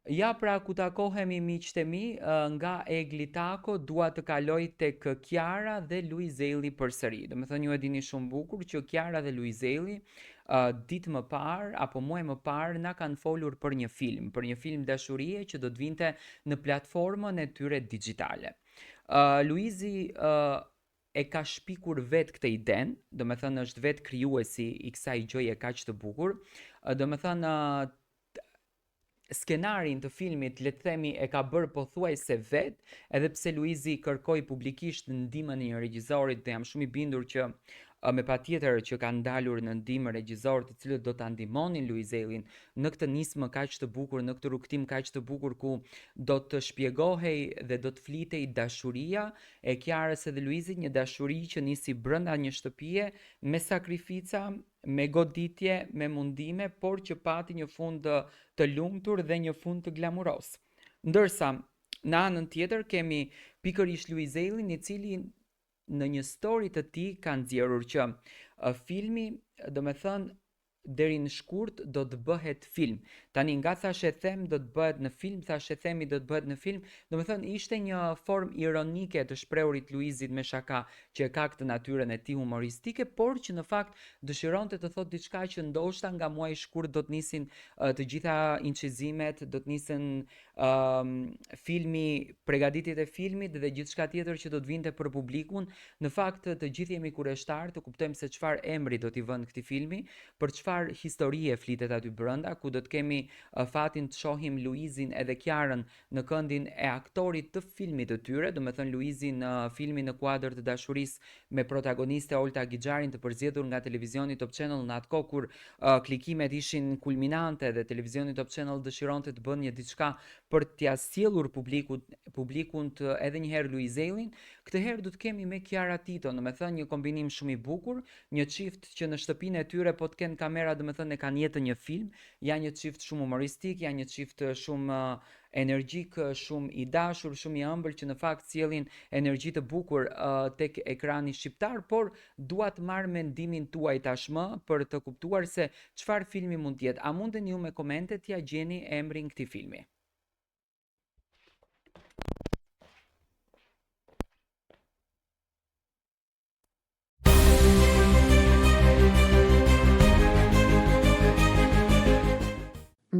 Ja, pra ku takohemi miqtë e mi, nga Eglitako dua të kaloj tek Kiara dhe Luizelli përsëri. Domethënë ju e dini shumë bukur që Kiara dhe Luizelli ditë më parë apo muaj më parë na kanë folur për një film dashurie që do të vinte në platformën e tyre digjitale. Luizi e ka shpikur vet këtë iden, do me thënë është vet krijuesi i kësaj gjëje kaq të bukur, do me thënë skenarin të filmit le të themi e ka bërë pothuajse vet, edhe pse Luizi kërkoi publikisht ndihmën e një regjisorit dhe jam shumë i bindur që me patjetër që kanë dalur në ndihmë regjizor të cilët do ta ndihmonin Luizellin në këtë nismë kaq të bukur, në këtë rrugtim kaq të bukur ku do të shpjegohej dhe do të flitej dashuria e Kiarës edhe Luizit, një dashuri që nisi brenda një shtëpie me sakrifica, me goditje, me mundime, por që pati një fund të lumtur dhe një fund të glamuros. Ndërsa në anën tjetër kemi pikërisht Luizellin i cili në një story të tij ka nxjerrur që filmi, do me thënë, deri në shkurt do të bëhet film. Tani nga thash e them do të bëhet në film, thash e themi do të bëhet në film, do me thënë ishte një formë ironike të shprehurit Luizit me shaka që e ka këtë natyrën e tij humoristike, por që në fakt dëshironte të thotë diçka që ndoshta nga muaji i shkurt do të nisin të gjitha incizimet, do të nisen filmi, përgatitjet e filmit dhe gjithçka tjetër që do të vinte për publikun. Në fakt të gjithë jemi kureshtar të kuptojmë se çfarë emri do t'i vënë këtij filmi, për çfarë historie flitet aty brenda, ku do të kemi fatin të shohim Luizin edhe Kiarën në këndin e aktorit të filmit të tyre, do me thënë Luizi në filmin Në kuadër të dashurisë me protagoniste Olta Gixharin të përzgjedhur nga televizioni Top Channel në atë kohë kur klikimet ishin kulminante dhe televizioni Top Channel dëshironte të bënte një diçka për t'ia sjellur publikun të edhe një herë Luizellin. Këtë herë do të kemi me Kiara Tito, do me thënë një kombinim shumë i bukur, një çift që në shtëpinë e tyre po të kenë kamera, do me thënë e kanë jetën një film, janë një çift shumë humoristik, janë një çift shumë energjik, shumë i dashur, shumë i ëmbël që në fakt sjellin energji të bukur tek ekrani shqiptar, por dua të marr mendimin tuaj tashmë për të kuptuar se çfarë filmi mund të jetë. A mundeni ju me komente t'ia gjeni emrin këtij filmi?